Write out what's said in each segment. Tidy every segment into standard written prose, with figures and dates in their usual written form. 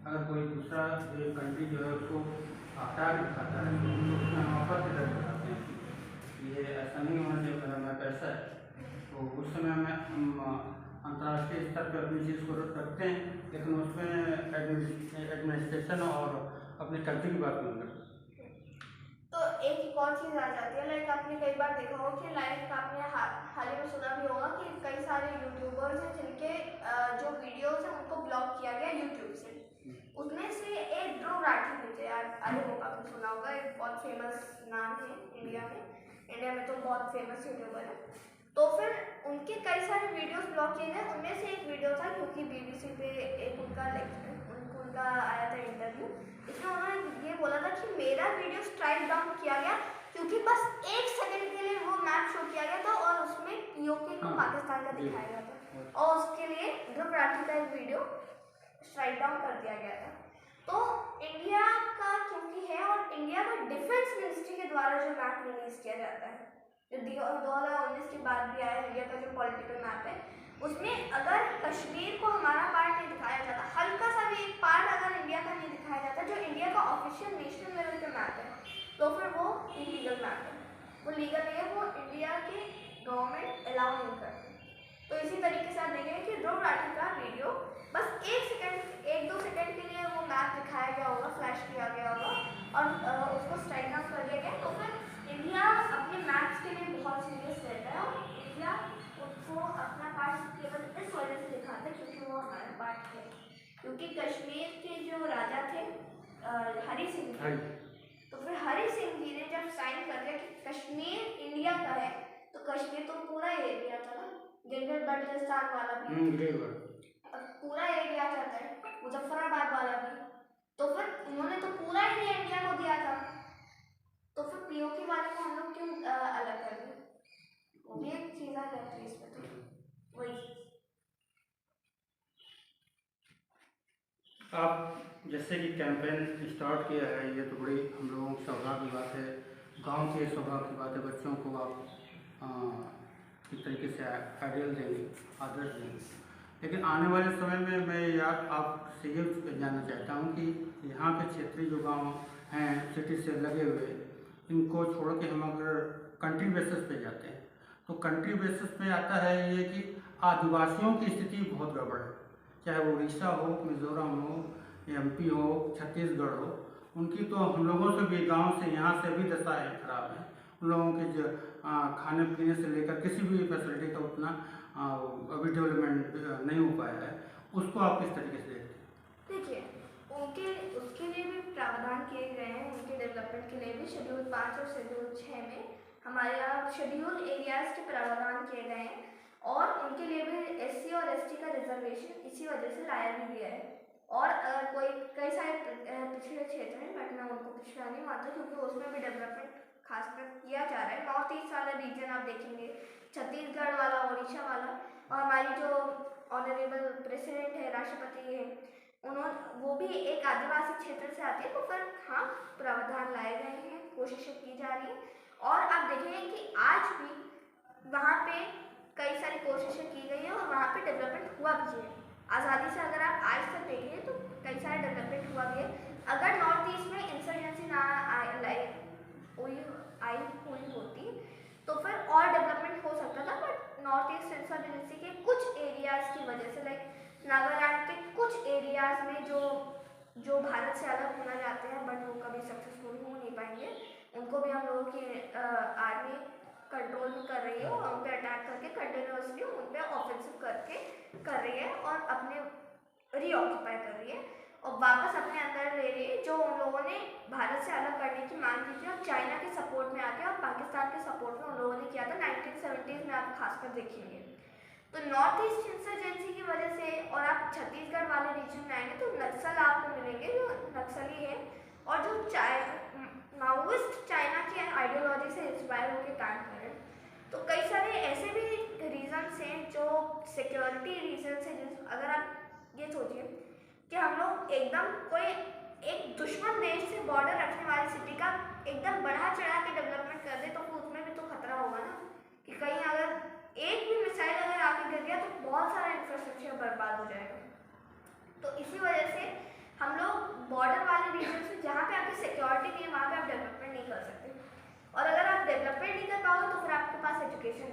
अगर कोई दूसरा कंट्री जो है उसको हटा के दिखाता है तो उसमें हम आपत्ति दर्ज कराते हैं कि ये ऐसा नहीं होना चाहिए, मेरा मैप ऐसा है। तो उस समय हम अंतर्राष्ट्रीय स्तर पर अपनी चीज़ को रखते हैं, लेकिन उसमें एडमिनिस्ट्रेशन और अपनी कंट्री की बात नहीं करते। तो एक और चीज़ आ जाती है, लाइक आपने कई बार देखा होगा कि लाइक आपने हाल ही में सुना भी होगा कि कई सारे यूट्यूबर्स हैं जिनके जो वीडियोस हैं उनको ब्लॉक किया गया यूट्यूब से। उसमें से एक ध्रुव राठी भी थे यार, अरे वो आपने सुना होगा, एक बहुत फेमस नाम है इंडिया में तो बहुत फेमस यूट्यूबर है। तो फिर उनके कई सारे वीडियोस ब्लॉक किए गए। उनमें से एक वीडियो था क्योंकि बीबीसी पे एक उनका आया था इंटरव्यू, इसमें उन्होंने ये बोला था कि मेरा वीडियो स्ट्राइक डाउन किया गया क्योंकि बस 1 सेकंड के लिए वो मैप शो किया गया था और उसमें पीओके को पाकिस्तान का दिखाया गया था और उसके लिए ध्रुव राठी का एक वीडियो स्ट्राइक डाउन कर दिया गया था। तो इंडिया का क्योंकि है और इंडिया का डिफेंस मिनिस्ट्री के द्वारा जो मैप रिलीज किया जाता है, जो 2019 के बाद भी आया इंडिया का जो पॉलिटिकल मैप है, उसमें अगर कश्मीर को हमारा पार्ट नहीं दिखाया जाता, हल्का सा भी एक पार्ट अगर इंडिया का नहीं दिखाया जाता जो इंडिया का ऑफिशियल नेशनल लेवल पे मैप है, तो फिर वो इलीगल मैप है, वो लीगल नहीं है, वो इंडिया की गवर्नमेंट अलाउ नहीं करती। तो इसी तरीके से आप देखेंगे कि ध्रुव राठी का वीडियो बस 1-2 सेकंड के लिए वो मैप दिखाया गया होगा, फ्लैश किया गया होगा और उसको स्ट्राइक डाउन कर दिया गया। तो फिर इंडिया अपने मैप्स के लिए बहुत सीरियस रहता है और इंडिया उसको अपना पार्ट केवल इस वजह से दिखाता है क्योंकि वो हमारा पार्ट है। क्योंकि कश्मीर के जो राजा थे हरि सिंह, तो फिर हरि सिंह जी ने जब साइन कर दिया कि कश्मीर इंडिया का है, तो कश्मीर तो पूरा एरिया था ना, गिलगित बल्टिस्तान वाला भी पूरा एरिया जाता है, मुजफ्फराबाद वाला भी, तो फिर उन्होंने तो पूरा एरिया इंडिया को दिया था, तो फिर पीओके वाले को हम लोग क्यों अलग कर दें? वो भी एक चीज़ आ जाती है इसमें। तो वही आप जैसे कि कैंपेन स्टार्ट किया है, ये तो बड़ी हम लोगों की सौभाग्य की बात है, गांव के सौभाग्य की बात है, बच्चों को आप किस तरीके से आइडियल देंगे, आदर्श देंगे। लेकिन आने वाले समय में मैं आपसे ये जानना चाहता हूँ कि यहाँ के क्षेत्रीय जो गांव हैं सिटी से लगे हुए, इनको छोड़ के हम अगर कंट्री बेसिस पे जाते हैं तो कंट्री बेसिस पे आता है ये कि आदिवासियों की स्थिति बहुत गड़बड़ है, चाहे वो उड़ीसा हो, मिज़ोरम हो, एमपी हो, छत्तीसगढ़ हो, उनकी तो हम लोगों से भी, गांव से यहाँ से भी दशा खराब है। उन लोगों के जो खाने पीने से लेकर किसी भी फैसिलिटी का उतना अभी डेवलपमेंट नहीं हो पाया है, उसको आप किस तरीके से देखते हैं? देखिए, उनके उसके लिए भी प्रावधान किए गए हैं, उनके डेवलपमेंट के लिए भी शेड्यूल 5 और शेड्यूल 6 में हमारे यहाँ शेड्यूल एरियाज के प्रावधान किए गए हैं और उनके लिए भी एससी और एसटी का रिजर्वेशन इसी वजह से लाया भी गया है। और कोई कई सारे पिछड़े क्षेत्र हैं, बट मैं उनको पिछड़ा नहीं मानता क्योंकि उसमें भी डेवलपमेंट खासकर किया जा रहा है। नॉर्थ ईस्ट वाला रीजन आप देखेंगे, छत्तीसगढ़ वाला, उड़ीसा वाला, और हमारी जो ऑनरेबल प्रेसिडेंट है, राष्ट्रपति है, वो भी एक आदिवासी क्षेत्र से आती है। तो फिर हाँ, प्रावधान लाए गए हैं, कोशिशें की जा रही हैं और आप देखेंगे कि आज भी वहाँ पे कई सारी कोशिशें की गई हैं और वहाँ पे डेवलपमेंट हुआ भी है। आज़ादी से अगर आप आज तक देखिए तो कई सारे डेवलपमेंट हुआ भी है। अगर नॉर्थ ईस्ट में इंसर्जेंसी ना हुई होती तो फिर और डेवलपमेंट हो सकता था, बट नॉर्थ ईस्ट इंसर्जेंसी के कुछ एरियाज की वजह से, लाइक नागालैंड के कुछ एरियाज में जो भारत से अलग होना चाहते हैं बट वो कभी सक्सेसफुल हो नहीं पाएंगे, उनको भी हम लोगों की आर्मी कंट्रोल भी कर रही है और उन पर अटैक करके कंटिन्यूसली उन पर ऑफेंसिव करके कर रही है और अपने रीऑक्यूपाई कर रही है और वापस अपने अंदर ले रही है जो उन लोगों ने भारत से अलग करने की मांग की थी और चाइना के सपोर्ट में आके और पाकिस्तान के सपोर्ट में उन लोगों ने किया था 1970s में, आप खासकर देखेंगे। तो नॉर्थ ईस्ट इंसर्जेंसी की वजह से और आप छत्तीसगढ़ वाले रीजन में आएंगे तो नक्सल आपको मिलेंगे जो नक्सली है और जो माओइस्ट चाइना की आइडियोलॉजी से इंस्पायर होकर काम कर रहे हैं। तो कई सारे ऐसे भी रीजन्स हैं जो सिक्योरिटी रीजन्स हैं, अगर आप ये सोचिए कि हम लोग एकदम कोई एक दुश्मन देश से बॉर्डर रखने वाली सिटी का एकदम बढ़ा चढ़ा के डेवलपमेंट कर दे तो उसमें भी तो खतरा होगा ना कि कहीं अगर एक भी मिसाइल अगर आके गिर गया तो बहुत सारा इंफ्रास्ट्रक्चर बर्बाद हो जाएगा। तो इसी वजह से हम लोग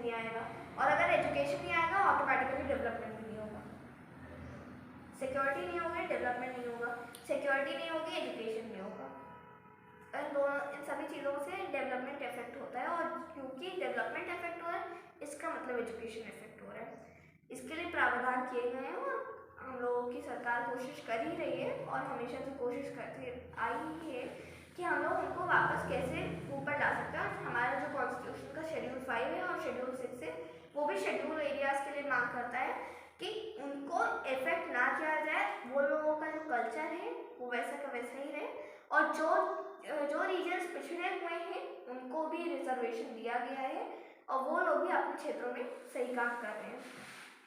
नहीं आएगा, और अगर एजुकेशन नहीं आएगा ऑटोमेटिकली डेवलपमेंट भी नहीं होगा। सिक्योरिटी नहीं होगी, डेवलपमेंट नहीं होगा, सिक्योरिटी नहीं होगी, एजुकेशन नहीं होगा। इन सभी चीज़ों से डेवलपमेंट इफेक्ट होता है, और क्योंकि डेवलपमेंट इफेक्ट हो रहा है इसका मतलब एजुकेशन इफेक्ट हो रहा है। इसके लिए प्रावधान किए गए हैं और हम लोगों की सरकार कोशिश कर ही रही है और हमेशा से कोशिश करती आई ही है कि हम लोग उनको वापस कैसे ऊपर ला सकते हैं। हमारा जो कॉन्स्टिट्यूशन का शेड्यूल 5 है और शेड्यूल 6 है, वो भी शेड्यूल एरियाज के लिए मांग करता है कि उनको इफेक्ट ना किया जाए, वो लोगों का जो कल्चर है वो वैसा का वैसा ही रहे, और जो रीजन्स पिछड़े हुए हैं उनको भी रिजर्वेशन दिया गया है और वो लोग भी अपने क्षेत्रों में सही काम कर रहे हैं।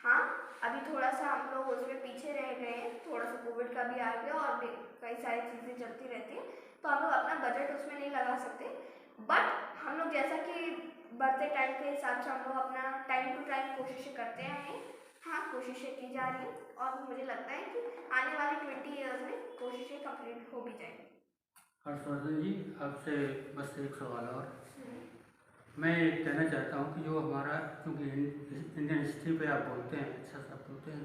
हाँ, अभी थोड़ा सा हम लोग उसमें पीछे रह गए हैं, थोड़ा सा कोविड का भी आ गया और भी कई सारी चीज़ें चलती रहती हैं, तो हम लोग अपना बजट उसमें नहीं लगा सकते। बट हम लोग जैसा कि बढ़ते टाइम के हिसाब से हम लोग अपना टाइम टू टाइम कोशिशें करते हैं। हाँ, कोशिशें की जा रही हैं और मुझे लगता है कि आने वाले 20 ईयर्स में कोशिशें कंप्लीट हो भी जाएंगी। हर्षवर्धन जी, आपसे बस एक सवाल और मैं कहना चाहता हूँ कि जो हमारा, क्योंकि इंडियन हिस्ट्री पे आप बोलते हैं, अच्छा सब बोलते हैं,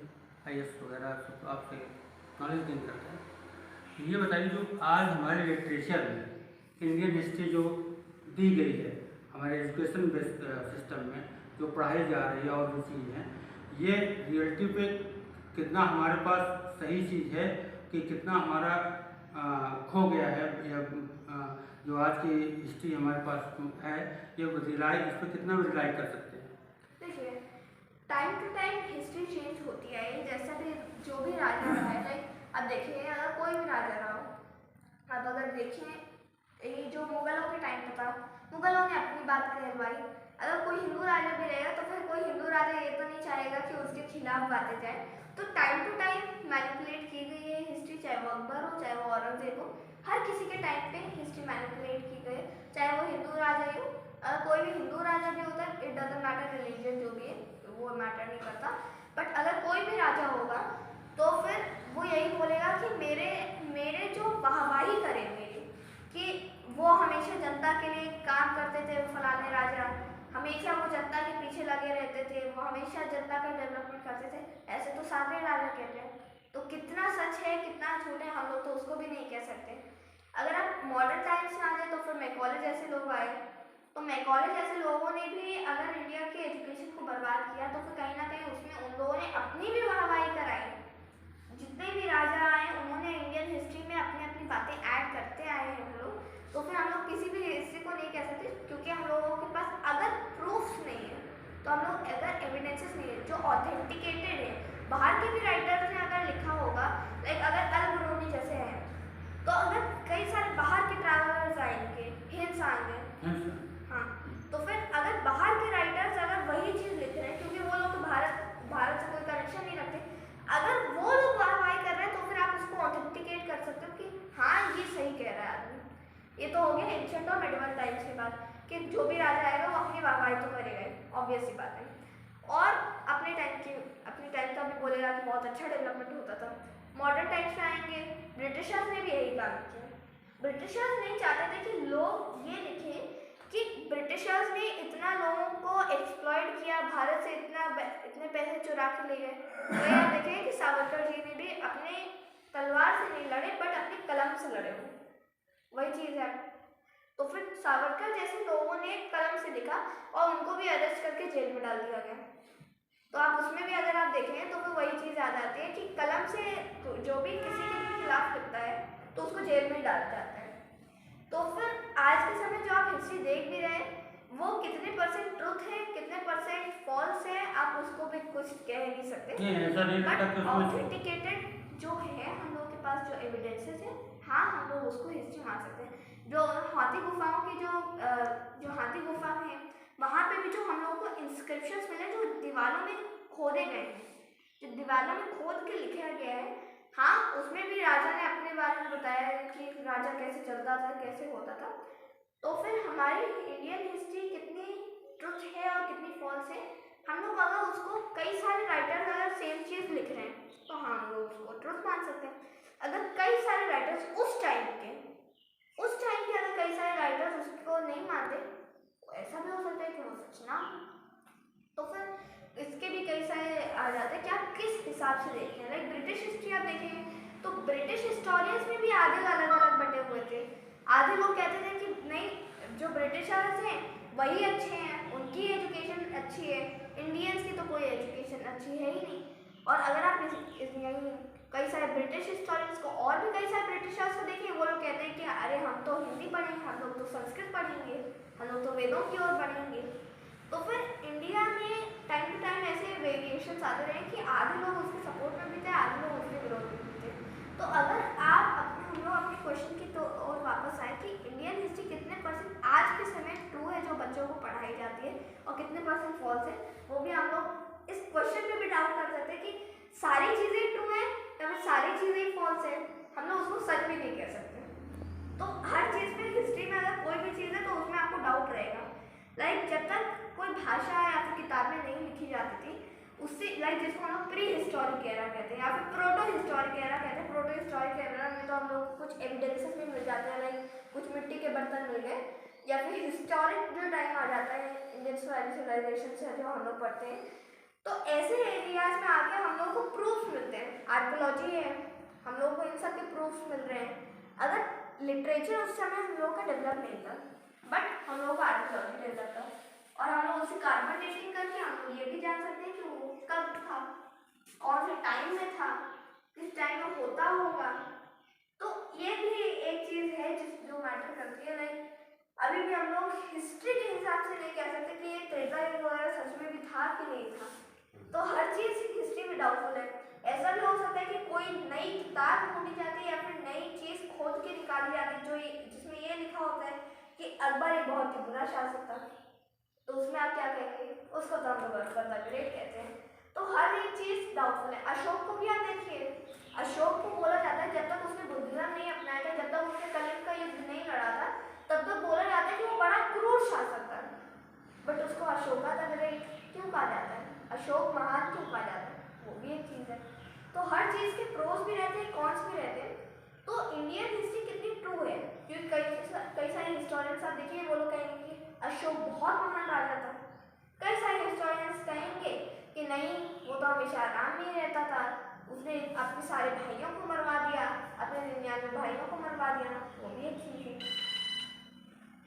IAS वगैरह सब आपसे नॉलेज गेन करते हैं। ये बताइए, जो आज हमारे लिटरेचर में इंडियन हिस्ट्री जो दी गई है हमारे एजुकेशन सिस्टम में, जो पढ़ाई जा रही है और जो चीज़ है, ये रियलिटी पे कितना हमारे पास सही चीज़ है कि कितना हमारा खो गया है, या जो आज की हिस्ट्री हमारे पास है ये रिलाई, इस पर कितना भी रिलाई कर सकते हैं? देखिए, time to time history change होती है, जैसा भी जो भी राजा रहा है, लाइक अब देखिए अगर कोई भी राजा रहा हो, अब अगर देखें ये जो मुगलों के टाइम पे था, मुगलों ने अपनी बात कहलवाई, अगर कोई हिंदू राजा भी रहेगा तो फिर कोई हिंदू राजा ये तो नहीं चाहेगा कि उसके खिलाफ बातें जाए। तो टाइम टू टाइम मैनिपुलेट की गई है हिस्ट्री, चाहे वो अकबर हो चाहे वो औरंगजेब हो, हर किसी के टाइम पे हिस्ट्री मैनिपुलेट की गई, चाहे वो हिंदू राजा ही हो, कोई भी हिंदू राजा भी होता है, इट डजंट मैटर रिलीजन जो भी है वो मैटर नहीं करता। बट अगर कोई भी राजा होगा तो फिर वो यही बोलेगा कि मेरे जो वाहवाही करे मेरी, कि वो हमेशा जनता के लिए काम करते थे, फलाने राजा हमेशा वो जनता के पीछे लगे रहते थे, वो हमेशा जनता का डेवलपमेंट करते थे, ऐसे तो सारे राजा कहते हैं। तो कितना सच है कितना झूठ है हम लोग तो उसको भी नहीं कह सकते। अगर आप मॉडर्न टाइम्स में आ जाए तो फिर मैकॉले जैसे लोग आए, तो मैकॉले जैसे लोगों ने भी अगर इंडिया के एजुकेशन को बर्बाद किया तो फिर कहीं ना कहीं उसमें उन लोगों ने अपनी भी वाहवाही कराई। जितने भी राजा आए उन्होंने इंडियन हिस्ट्री में अपनी अपनी बातें ऐड करते आए हैं हम लोग, तो फिर हम लोग किसी भी हिस्ट्री को नहीं कह सकते, क्योंकि हम लोगों के पास अगर प्रूफ्स नहीं है, तो हम लोग अगर एविडेंसेस नहीं है जो ऑथेंटिकेटेड है, बाहर के भी राइटर्स ने अगर लिखा होगा, लाइक अगर अल बरूनी जैसे हैं, तो अगर कई सारे बाहर के ट्रैवलर्स आएंगे, हिंस आएंगे, हाँ, तो फिर अगर बाहर के राइटर्स अगर वही चीज़ लिख रहे हैं, क्योंकि वो लोग तो भारत से कोई कनेक्शन नहीं रखते, अगर वो लोग वाहवाही कर रहे हैं तो फिर आप उसको ऑथेंटिकेट कर सकते हो कि हाँ ये सही कह रहा है आदमी। ये तो हो गया एंशिएंट और मेडिवल टाइम्स के बाद कि जो भी राजा आएगा वो अपनी वाहवाही तो करेगा ही, ऑब्वियस सी बात है। और अपने टाइम का भी बोलेगा कि बहुत अच्छा डेवलपमेंट होता था। मॉडर्न टाइम्स में आएंगे, ब्रिटिशर्स ने भी यही काम किया। ब्रिटिशर्स नहीं चाहते थे कि लोग ये लिखें कि ब्रिटिशर्स ने इतना लोगों को एक्सप्लॉइट किया, भारत से इतने पैसे चुरा के ले गए। तो यार देखें कि सावरकर जी ने भी अपने तलवार से नहीं लड़े बट अपनी कलम से लड़े हुए, वही चीज़ है। तो फिर सावरकर जैसे लोगों ने कलम से लिखा और उनको भी अरेस्ट करके जेल में डाल दिया गया। तो आप उसमें भी अगर आप देखें तो फिर वही चीज़ याद आती है कि कलम से जो भी किसी के खिलाफ लिखता है तो उसको जेल में डाल जाता है। तो फिर आज के समय जो आप हिस्ट्री देख भी रहे हैं वो कितने परसेंट ट्रुथ है कितने परसेंट फॉल्स है आप उसको भी कुछ कह नहीं सकते। बट ऑथेंटिकेटेड जो है हम लोग के पास जो एविडेंसेस है, हाँ हम लोग उसको हिस्ट्री मान सकते हैं। जो हाथी गुफाओं की जो हाथी गुफा है वहाँ पे भी जो हम लोग को इंस्क्रिप्शंस मिले जो दीवारों में खोदे गए हैं, जो दीवारों में खोद के लिखा गया है, हाँ उसमें भी राजा ने अपने बारे में बताया है कि राजा कैसे चलता था कैसे होता था। तो फिर हमारी इंडियन हिस्ट्री कितनी ट्रुथ है और कितनी फॉल्स है, हम लोग अगर उसको कई सारे राइटर्स अगर सेम चीज़ लिख रहे हैं तो हाँ हम लोग उसको ट्रुथ मान सकते हैं। अगर कई सारे राइटर्स उस टाइम के अगर कई सारे राइटर्स उसको नहीं मानते तो ऐसा भी हो सकता है कि वो सच ना हो। हिस्टोरियंस में भी आधे अलग अलग बटे हुए थे। आधे लोग कहते थे कि नहीं, जो ब्रिटिशर्स हैं वही अच्छे हैं, उनकी एजुकेशन अच्छी है, इंडियंस की तो कोई एजुकेशन अच्छी है ही नहीं। और अगर आप यही कई सारे ब्रिटिश हिस्टोरियंस को और भी कई सारे ब्रिटिशर्स को देखिए, वो लोग कहते हैं कि अरे हम तो हिंदी पढ़ेंगे, हम लोग तो संस्कृत पढ़ेंगे, हम लोग तो वेदों की ओर बढ़ेंगे। तो फिर इंडिया में टाइम टू टाइम ऐसे वेरिएशंस आते रहे कि आधे लोग उसके सपोर्ट में भी थे, आधे लोग उसके विरोध में भी थे। तो अगर आप हम लोग अपने क्वेश्चन की तो और वापस आए कि इंडियन हिस्ट्री कितने % आज के समय ट्रू है जो बच्चों को पढ़ाई जाती है और कितने % फॉल्स है, वो भी हम लोग इस क्वेश्चन पे भी डाउट कर सकते हैं कि सारी चीज़ें ट्रू है या फिर सारी चीज़ें ही फॉल्स है। हम लोग उसको सच भी नहीं कह सकते। तो हर चीज़ में हिस्ट्री में अगर कोई भी चीज़ है तो उसमें आपको डाउट रहेगा। लाइक जब तक कोई भाषा या फिर किताबें नहीं लिखी जाती थी, उससे लाइक जिसको हम लोग प्री हिस्टोरिक एरा कहते हैं या फिर प्रोटो हिस्टोरिक एरा कहते हैं। प्रोटो हिस्टोरिक एरा में तो हम लोग कुछ एविडेंसेस भी मिल जाते हैं, लाइक कुछ मिट्टी के बर्तन मिल गए, या फिर हिस्टोरिक जो टाइम आ जाता है इंडियन सिविलाइजेशन से जो हम लोग पढ़ते हैं, तो ऐसे एरियाज में आके हम लोग को प्रूफ मिलते हैं। आर्कियोलॉजी है, हम लोग को इन सब के प्रूफ मिल रहे हैं। अगर लिटरेचर उस समय हम लोग का डेवलप नहीं था, बट हम लोग का आर्कियोलॉजी डेवलप था, और हम लोग उसे कार्बन डेटिंग करके हम लोग ये भी जान सकते हैं कि वो कब था, कौन से टाइम में था, किस टाइम में होता होगा। तो ये भी एक चीज़ है जो मैटर करती है। लाइक अभी भी हम लोग हिस्ट्री के हिसाब से नहीं कह सकते कि ये त्रेता युग वगैरह सच में भी था कि नहीं था। तो हर चीज़ हिस्ट्री में डाउटफुल है। ऐसा भी हो सकता है कि कोई नई किताब ढूंढी जाती है या फिर नई चीज़ खोद के निकाली जाती है जो जिसमें ये लिखा होता है कि अकबर एक बहुत ही बुरा शासक था, तो उसमें आप क्या कहेंगे? उसको तो हम लोग अकबर द ग्रेट कहते हैं। तो हर एक चीज़ डाउटफुल है। अशोक को भी आप देखिए, अशोक को बोला जाता है जब तक उसने बुद्धिज्म नहीं अपनाया था, जब तक उसने कलिंग का युद्ध नहीं लड़ा था, तब तक बोला जाता है कि वो बड़ा क्रूर शासक था। बट उसको अशोका द ग्रेट क्यों कहा जाता है? अशोक महान क्यों कहा जाता है? वो भी एक चीज़ है। तो हर चीज़ के प्रोज भी रहते हैं, कॉन्स भी रहते हैं। तो इंडियन हिस्ट्री कितनी ट्रू है, क्योंकि कई सारे हिस्टोरियंस आप देखिए, वो लोग कहेंगे कि अशोक बहुत महान राजा था। कई सारे हिस्टोरियंस कहेंगे कि नहीं, वो तो हमेशा आराम में ही रहता था, उसने अपने सारे भाइयों को मरवा दिया, अपने 99 भाइयों को मरवा दिया। वो भी एक चीज़ है।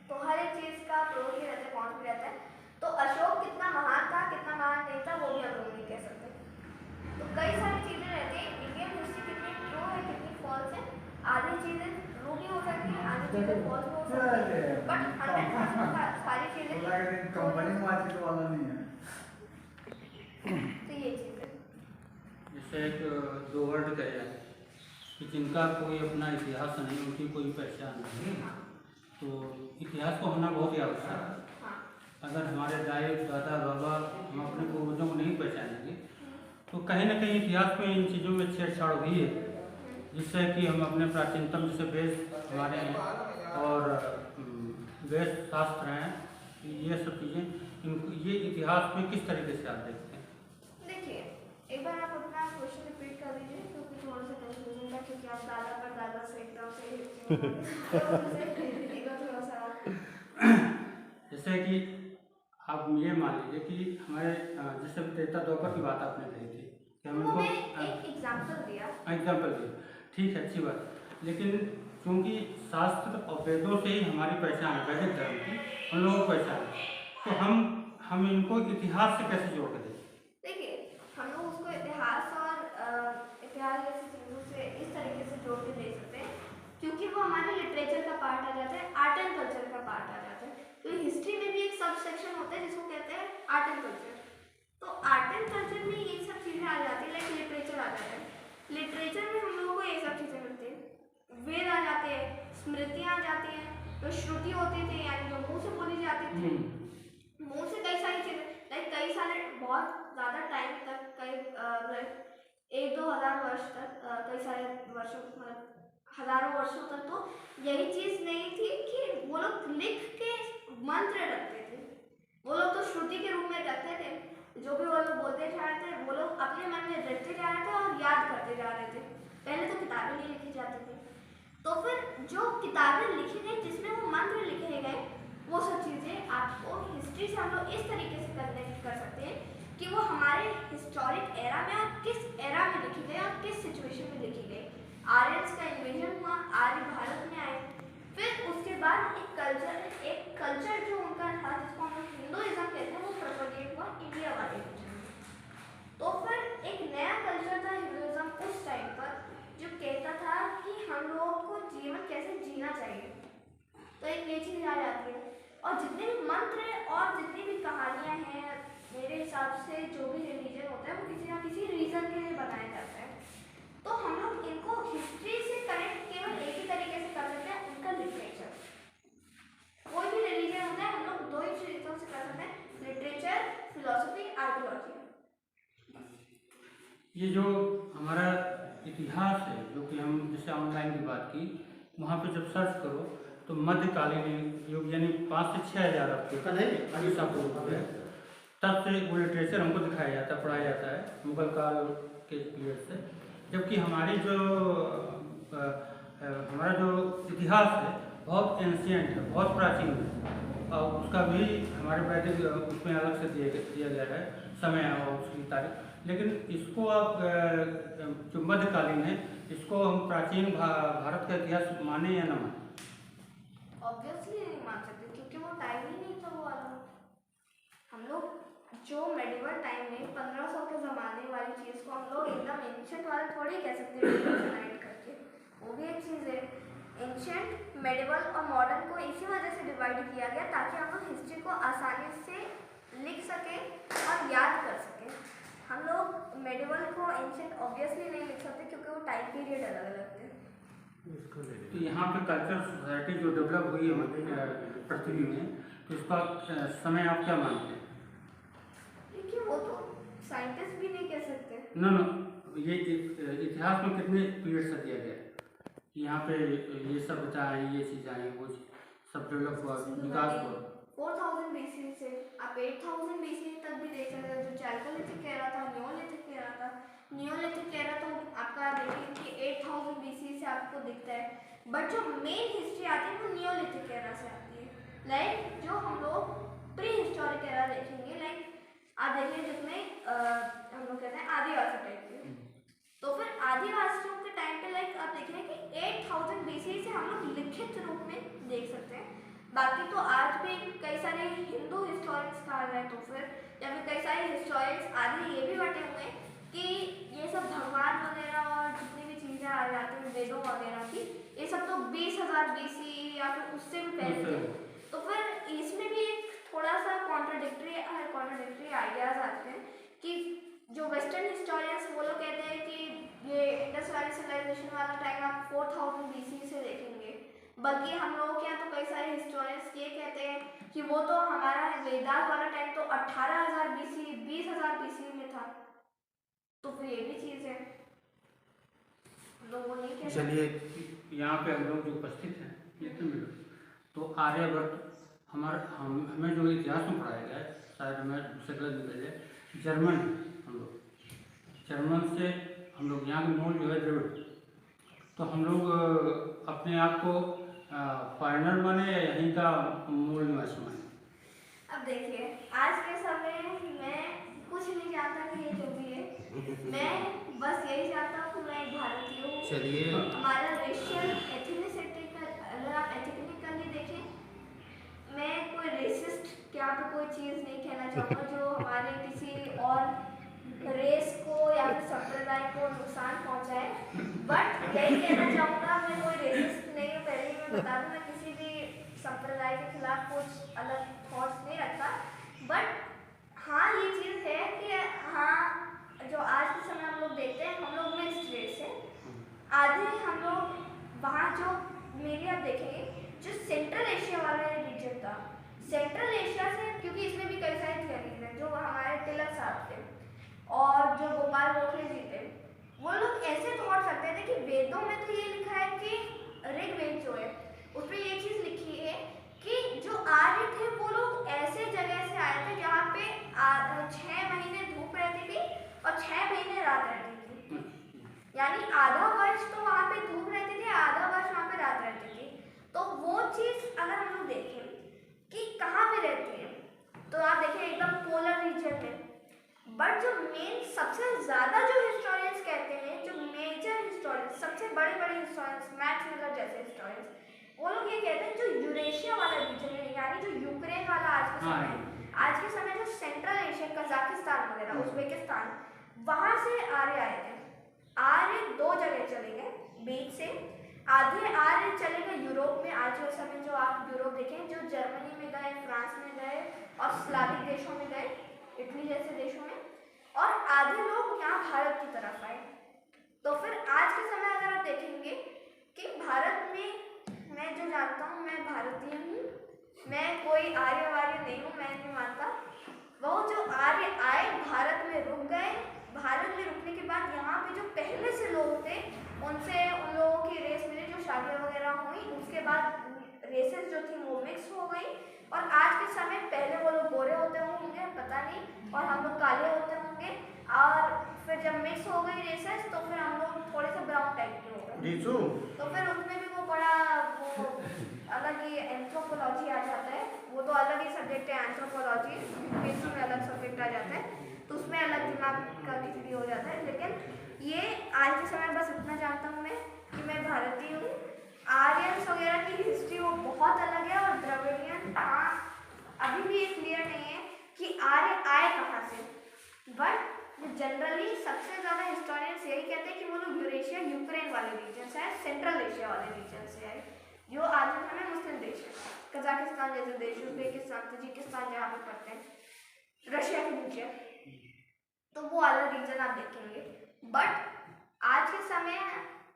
तो हर एक चीज़ का प्रोज भी रहता है, कॉन्स भी रहता है। तो अशोक कितना महान था, कितना महान नहीं था, वो भी हम लोग नहीं कह सकते। तो कई सारी चीज़ें रहती हैं। इंडियन हिस्ट्री कितनी ट्रू है, कितनी फॉल्स है। आधी चीज़ें ट्रू भी हो सकती है, आधी चीज़ें फॉल्स भी हो सकती है, बट 100% सारी चीज़ें कंपनी मार्केट वाला नहीं है। तो ये चीज़ है। जैसे एक दो वर्ड कहे जाए कि जिनका कोई अपना इतिहास नहीं, उनकी कोई पहचान नहीं, तो इतिहास को होना बहुत ही आवश्यक है। हाँ। अगर हमारे दादा बाबा हम अपने पूर्वजों को नहीं पहचानेंगे तो कहीं ना कहीं इतिहास में इन चीज़ों में छेड़छाड़ हुई है, जिससे कि हम अपने प्राचीनतम जैसे वेद हमारे हैं और वेद शास्त्र हैं, ये सब चीज़ें ये इतिहास में किस तरीके से आप देखते हैं? देखिए, एक बार आप अपना क्वेश्चन रिपीट कर दीजिए, क्योंकि थोड़ा सा कंफ्यूजन था, क्योंकि आप दादा पर दादा से एकदम से थोड़ा सा जैसे कि आप ये मान लीजिए कि हमारे जैसे त्रेता द्वापर की बात आपने कही थी कि हम तो इनको मैं एक एग्जांपल दिया। एग्जाम्पल दिए, ठीक है, अच्छी बात। लेकिन क्योंकि शास्त्र और वेदों से ही हमारी पहचान है, वैदिक धर्म की हम लोगों को पहचान है, तो हम इनको इतिहास से कैसे जोड़ के दें? देखिए, हम लोग उसको इतिहास और इतिहास जैसी चीज़ों से इस तरीके से जोड़ के दे सकते हैं, क्योंकि वो हमारे लिटरेचर का पार्ट आ जाता है, आर्ट एंड कल्चर का पार्ट आ जाता है। तो हिस्ट्री में भी एक सब सेक्शन होता है जिसको कहते हैं आर्ट एंड कल्चर। तो आर्ट एंड कल्चर में ये सब चीज़ें आ जाती है, लाइक लिटरेचर आ जाता है। लिटरेचर में हम लोगों को ये सब चीज़ें मिलती हैं, वेद आ जाते हैं, स्मृतियाँ आ जाती हैं, तो श्रुति होती थी यानी जो मुँह से बोली जाती थी, मुँह से कई सारी चीज़ें, लाइक कई सारे बहुत ज़्यादा टाइम तक, कई 1-2 हज़ार वर्ष तक, कई सारे वर्षों मतलब हज़ारों वर्षों तक तो यही चीज़ नहीं थी कि वो लोग लिख के मंत्र रखते थे। वो लोग तो श्रुति के रूप में रखते थे, जो भी वो लोग बोलते जा रहे थे वो लोग अपने मन में रखते जा रहे थे और याद करते जा रहे थे। पहले तो किताबें नहीं लिखी जाती थी, तो फिर जो किताबें लिखी गई जिसमें वो मंत्र लिखे गए, वो सब चीज़ें आपको हिस्ट्री से हम लोग इस तरीके से कनेक्ट कर सकते हैं कि वो हमारे हिस्टोरिक एरा में और किस एरा में लिखी गई और किस सिचुएशन में लिखी गई। आर्यंस का इन्वेजन आर्य भारत में आए। फिर उसके बाद एक कल्चर जो उनका था जिसको हम हिंदुइज्म कहते हैं वो प्रोपगेट हुआ इंडिया वाले region में। तो फिर एक नया कल्चर था हिंदुइज्म उस टाइम पर जो कहता था कि हम लोगों को जीवन कैसे जीना चाहिए। तो एक ये चीज़ आ जाती है। और जितने भी मंत्र और जितनी भी कहानियाँ हैं मेरे हिसाब से जो भी रिलीजन होता है वो किसी ना किसी रीज़न के लिए बनाया जाता है। तो हम लोग इनको हिस्ट्री से कनेक्ट केवल एक ही तरीके से कर सकते हैं, उनका लिटरेचर। कोई भी रिलीजन होता है हम लोग दो ही चीज़ों से कर सकते हैं, लिटरेचर, फिलोसफी, आर्कियोलॉजी। ये जो हमारा इतिहास है, जो कि हम जैसे ऑनलाइन की बात की, वहाँ पे जब सर्च करो तो मध्यकालीन युग यानी 5 से 6 हज़ार ईसा पूर्व है, तब से वो लिटरेचर हमको दिखाया जाता है, पढ़ाया जाता है मुगल काल के पीरियड से। जबकि हमारा जो इतिहास है बहुत एंशियंट है, बहुत प्राचीन है, और उसका भी हमारे वैदिक उसमें अलग से दिया गया है समय और उसकी तारीख। लेकिन इसको आप जो मध्यकालीन है इसको हम प्राचीन भारत का इतिहास माने या न माने? ऑब्वियसली नहीं मान सकते क्योंकि वो टाइम ही नहीं था वो वाला। हम लोग जो मेडिवल टाइम में 1500 के ज़माने वाली चीज़ को हम लोग एकदम एंशिएंट वाला थोड़ी कह सकते हैं करके। वो भी एक चीज़ है। एंशिएंट, मेडिवल और मॉडर्न को इसी वजह से डिवाइड किया गया ताकि हम लोग हिस्ट्री को आसानी से लिख सकें और याद कर सकें। हम लोग मेडिवल को एंशिएंट ऑब्वियसली नहीं लिख सकते क्योंकि वो टाइम पीरियड अलग अलग थे। तो यहाँ पे कल्चर सोसाइटी जो डेवलप हुई है पृथ्वी में, तो इसका समय आप क्या मानते हैं? देखिए वो तो साइंटिस्ट भी नहीं कह सकते। न ये इतिहास में कितने पीरियड से दिया गया है? यहाँ पे ये सब बताएं, ये चीज़ आई, वो सब डेवलप हुआ, विकास हुआ 4000 BC से आप 8000 BC तक भी देख सकते हैं। जो चैल्कोलिथिक कह रहा था, नियोलिथिक कह रहा था। नियोलिथिक कह रहा तो आपका देखिए कि 8000 BC से आपको दिखता है, बट जो मेन हिस्ट्री आती है वो नियोलिथिक एरा से आती है। लाइक जो हम लोग प्री हिस्टोरिक एरा देखेंगे, लाइक आप देखिए जिसमें हम लोग कहते हैं आदिवासी टाइप के। तो फिर आदिवासियों के टाइम पे लाइक आप देखेंगे कि 8000 BC से हम लोग लिखित रूप में देख सकते हैं। बाकी तो आज भी कई सारे हिंदू हिस्टोरिक्स कहा जाए तो फिर या फिर कई सारे हिस्टोरिक्स आदि ये भी बटे हुए हैं कि ये सब भगवान वगैरह और जितनी भी चीज़ें आ जाती हैं वेदों वगैरह की, ये सब तो 20000 BC या फिर उससे भी पहले थे। तो फिर इसमें भी एक थोड़ा सा कॉन्ट्राडिक्टरी आइडियाज आते हैं कि जो वेस्टर्न हिस्टोरियंस वो लोग कहते हैं कि ये इंडस वैली सिविलाइजेशन वाला टाइम आप 4000 BC से देखेंगे, बल्कि हम लोगों के यहाँ तो कई सारे हिस्टोरियंस ये कहते हैं कि वो तो हमारा वेदास वाला टाइम तो 18000 BC 20000 BC में था। तो फिर ये भी चीज़ है, लोग वो नहीं कहते। चलिए यहाँ पे हम लोग जो उपस्थित हैं जितने भी लोग, तो आर्यभट्ट हमें जो इतिहास में पढ़ाया गया है, शायद हमें उससे गलत निकल जाए, जर्मन से हम लोग यहाँ के मूल जो है द्रविड़, तो हम लोग अपने आप को फॉरेनर माने या यहीं का मूल निवासी माने? अब देखिए आज के समय में कुछ नहीं जानता कि ये जो भी है, मैं बस यही चाहता हूँ कि मैं एक भारतीय हूँ। चलिए हमारा रेशियल एथनिसिटी का अगर आप एथिकली देखें, मैं कोई रेसिस्ट यहाँ पे कोई चीज़ नहीं कहना चाहूँगा जो हमारे किसी और रेस को या फिर संप्रदाय को नुकसान पहुँचाए, बट यही कहना चाहूँगा मैं कोई रेसिस्ट नहीं हूँ। पहले ही मैं बता दूँ मैं किसी भी संप्रदाय के खिलाफ कुछ अलग थॉट्स नहीं रखता, बट हाँ ये चीज़ है कि हाँ जो आज के समय हम लोग देखते हैं हम लोग मिक्स्ड रेस है। आधे हम लोग वहाँ जो मेरी आप देखेंगे जो सेंट्रल एशिया वाला रीजन था, सेंट्रल एशिया से, क्योंकि इसमें भी कई सारी थियरीज हैं जो हमारे तिलक साहब थे और जो गोपाल गोखले जी थे, वो लोग ऐसे थॉट रखते थे कि वेदों में तो ये लिखा है कि ऋग्वेद जो है उसमें ये चीज़ लिखी है कि जो आर्य थे वो लोग ऐसे जगह से आए थे जहाँ पे 6 महीने धूप रहती थी और 6 महीने रात रहती थी, यानी आधा वर्ष तो वहाँ पे धूप रहती थी, आधा वर्ष वहाँ पे रात रहती थी। तो वो चीज़ अगर हम लोग देखें कि कहाँ पे रहती है तो आप देखिए एकदम पोलर रीजन में। बट जो मेन सबसे ज़्यादा जो हिस्टोरियंस कहते हैं, जो major historians historians, Max Muller जैसे हिस्टोरियंस, वो लोग ये कहते हैं जो यूरेशिया वाला रीजन है, यानी जो यूक्रेन वाला आज के समय जो सेंट्रल एशिया, कजाकिस्तान वगैरह, उज्बेकिस्तान, वहां से आर्य आए थे। आर्य दो जगह चले गए बीच से। आधे आर्य चले गए यूरोप में, आज के समय जो आप यूरोप देखें, जो जर्मनी में गए, फ्रांस में गए और स्लाविक देशों में गए, इटली जैसे देशों में, और आधे लोग यहाँ भारत की तरफ आए। तो फिर आज के समय अगर आप देखेंगे कि भारत में, मैं जो जानता हूँ, मैं भारतीय हूँ, मैं कोई आर्य वार्य नहीं हूँ, मैं नहीं मानता। वो जो आर्य आए, भारत में रुक गए, भारत में रुकने के बाद यहाँ पे जो पहले से लोग थे, उनसे उन लोगों की रेस मिली, जो शादियाँ वगैरह हुई, उसके बाद रेसेस जो थी वो मिक्स हो गई, और आज के समय पहले वो लोग गोरे होते होंगे, पता नहीं, और हम लोग काले होते होंगे, और फिर जब मिक्स हो गई रेसेस तो फिर हम लोग थोड़े से ब्राउन टाइप के हो गए। तो फिर उसमें भी वो बड़ा वो अलग ही एंथ्रोपोलॉजी आ जाता है, वो तो अलग ही सब्जेक्ट है एंथ्रोपोलॉजी, में अलग सब्जेक्ट आ जाता है, तो उसमें अलग दिमाग का खिचड़ी हो जाता है। लेकिन ये आज के समय बस इतना जानता हूँ मैं कि मैं भारतीय हूँ। आर्यंस वगैरह की हिस्ट्री वो बहुत अलग है, और द्रविडियन अभी भी ये क्लियर नहीं है कि आर्य आए कहाँ से, बट जनरली सबसे ज़्यादा हिस्टोरियंस यही कहते हैं कि वो लोग यूरेशिया, यूक्रेन वाले रीजन से आए, सेंट्रल एशिया वाले रीजन से आए, जो आज के समय मुस्लिम देश है, कजाकिस्तान जैसे देश, उज्बेकिस्तान, तजिकिस्तान जहाँ पे पड़ते हैं, रशिया के नीचे, तो वो वाला रीजन आप देखेंगे। बट आज के समय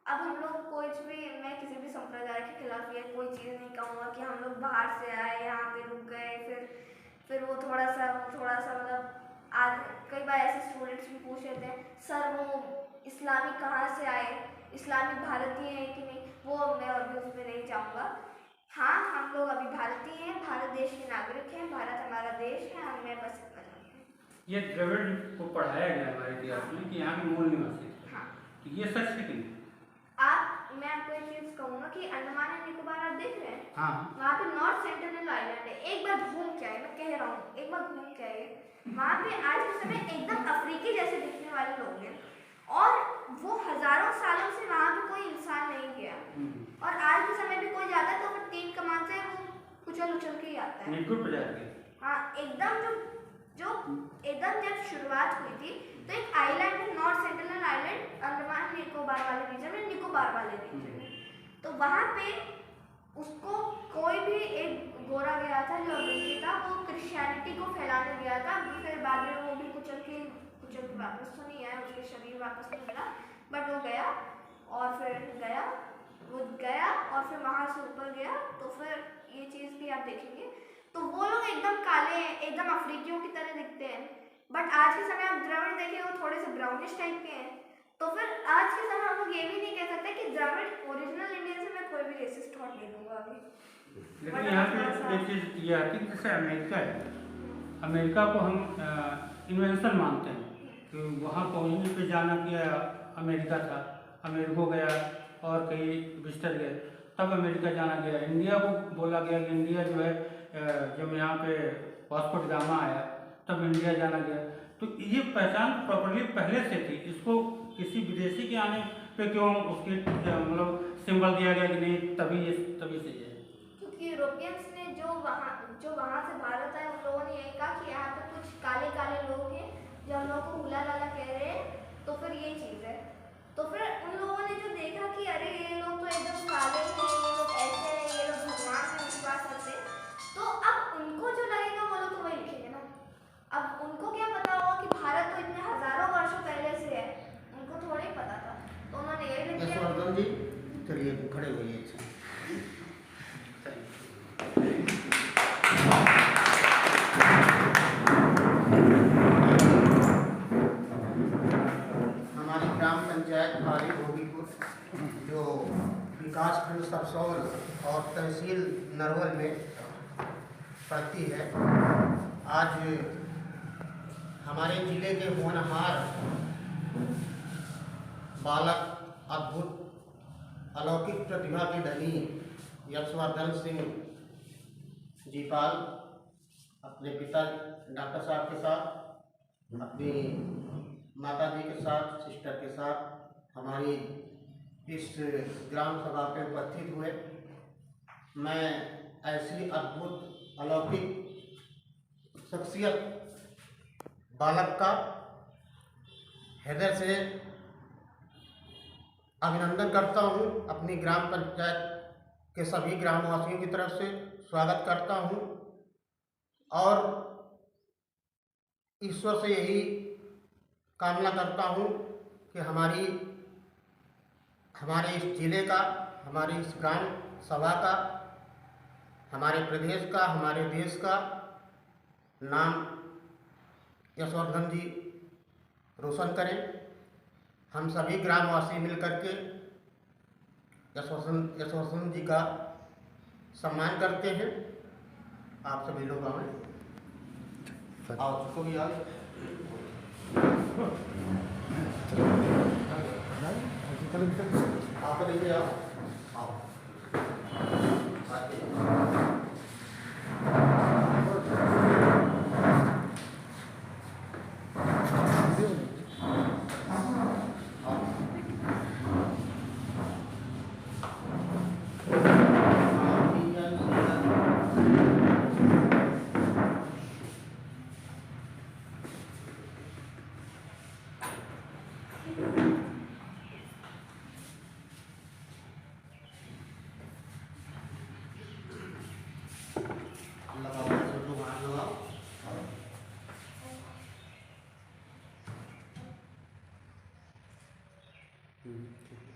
अब हम लोग कोई भी, मैं किसी भी संप्रदाय के खिलाफ ये कोई चीज़ नहीं कहूँगा कि हम लोग बाहर से आए, यहाँ पे रुक गए, फिर वो थोड़ा सा मतलब आज कई बार ऐसे स्टूडेंट्स भी पूछ लेते हैं, सर वो इस्लामिक कहाँ से आए, इस्लामिक भारतीय हैं कि नहीं, वो मैं अभी उसमें नहीं जाऊँगा। हाँ, हम लोग अभी भारतीय हैं, भारत देश के नागरिक हैं, भारत हमारा देश है, मैं बस इतना जानती हूँ। ये द्रविड़ को पढ़ाया गया हमारे इतिहास में कि यहाँ के मूल निवासी थे। हाँ, तो ये सच है कि नहीं? मैं आपको एक चीज़ कहूँगा कि अंडमान एंड निकोबार आप देख रहे हैं, हाँ, वहाँ पे नॉर्थ सेंटिनल आइलैंड है, एक बार घूम के आए, मैं कह रहा हूँ एक बार घूम के आए, वहाँ पे आज के समय एकदम अफ्रीकी जैसे दिखने वाले लोग हैं, और वो हजारों सालों से वहाँ पे कोई इंसान नहीं गया, और आज के समय भी कोई जाता है तो फिर 3 कमान से वो उछल के ही आता है। हाँ, एकदम एकदम जब शुरुआत हुई थी तो एक आइलैंड है, north sentinel island, Andaman Nicobar वाले रीजन में, निकोबार वाले रीजन में, तो वहाँ पे उसको कोई भी एक गोरा गया था जो अमेरिकी था, वो क्रिश्चियनिटी को फैलाने गया था, फिर बाद में वो भी कुचल के वापस तो नहीं आया, उसके शरीर वापस नहीं मिला, बट वो गया, और फिर वहाँ से ऊपर गया, तो फिर ये चीज़ भी आप देखेंगे, तो वो लोग एकदम काले हैं, एकदम अफ्रीकियों की तरह दिखते हैं, बट आज के समय आप द्रविड़ देखें वो थोड़े से ब्राउनिश टाइप के हैं, तो फिर आज के समय हम लोग ये भी नहीं कह सकते कि द्रविड़ ओरिजिनल इंडियन से, मैं कोई भी रेसिस्ट थॉट नहीं दूंगा अभी। लेकिन यहाँ पे एक चीज़ ये आती है, जैसे अमेरिका है, अमेरिका को हम इन्वेंशन मानते हैं कि वहाँ पहुँचने पे जाना कि अमेरिका था, अमेरिका गया और कई विजिटर गए, तब अमेरिका जाना गया। इंडिया को बोला गया कि इंडिया जो है, जब यहाँ पे वास्को डी गामा आया तब इंडिया जाना गया। तो ये पहचान प्रॉपर्ली पहले से थी, इसको किसी विदेशी के आने पे क्यों उसके मतलब सिंबल दिया गया कि नहीं, तभी से ये, क्योंकि यूरोपियंस ने जो वहाँ से भारत आए, उन लोगों ने यही कहा कि यहाँ पे कुछ काले काले लोग हैं जो हम लोग को हुला लाला कह रहे हैं, तो फिर ये चीज़ है, तो फिर उन लोगों ने जो देखा कि अरे ये लोग तो एकदम काले हैं, ये लोग ऐसे हैं, ये लोग भगवान से विश्वास करते हैं, तो अब उनको जो लगेगा वो लोग तो वही लिखेंगे ना। अब उनको क्या पता होगा कि भारत तो इतने हजारों वर्षों पहले से है, उनको थोड़ा ही पता था, तो उन्होंने यही लिख दिया। यशवर्धन जी चलिए खड़े होइए। हमारी ग्राम पंचायत भारी भोगीपुर जो विकास खंड सबसौर और तहसील नरवल में पड़ती है, आज हमारे जिले के होनहार बालक, अद्भुत अलौकिक प्रतिभा के धनी यशवर्धन सिंह जीपाल अपने पिता डॉक्टर साहब के साथ, अपनी माता जी के साथ, सिस्टर के साथ हमारी इस ग्राम सभा पे उपस्थित हुए। मैं ऐसी अद्भुत अलौकिक शख्सियत बालक का हृदय से अभिनंदन करता हूँ। अपनी ग्राम पंचायत के सभी ग्रामवासियों की तरफ से स्वागत करता हूँ और ईश्वर से यही कामना करता हूँ कि हमारे इस जिले का, हमारी इस ग्राम सभा का, हमारे प्रदेश का, हमारे देश का नाम यशवर्धन जी रोशन करें। हम सभी ग्रामवासी मिलकर के यशवर्धन जी का सम्मान करते हैं। आप सभी लोग आए और उसको भी याद आप देखिए आओ लगाओ, सब लोग हाथ लगाओ। ठीक।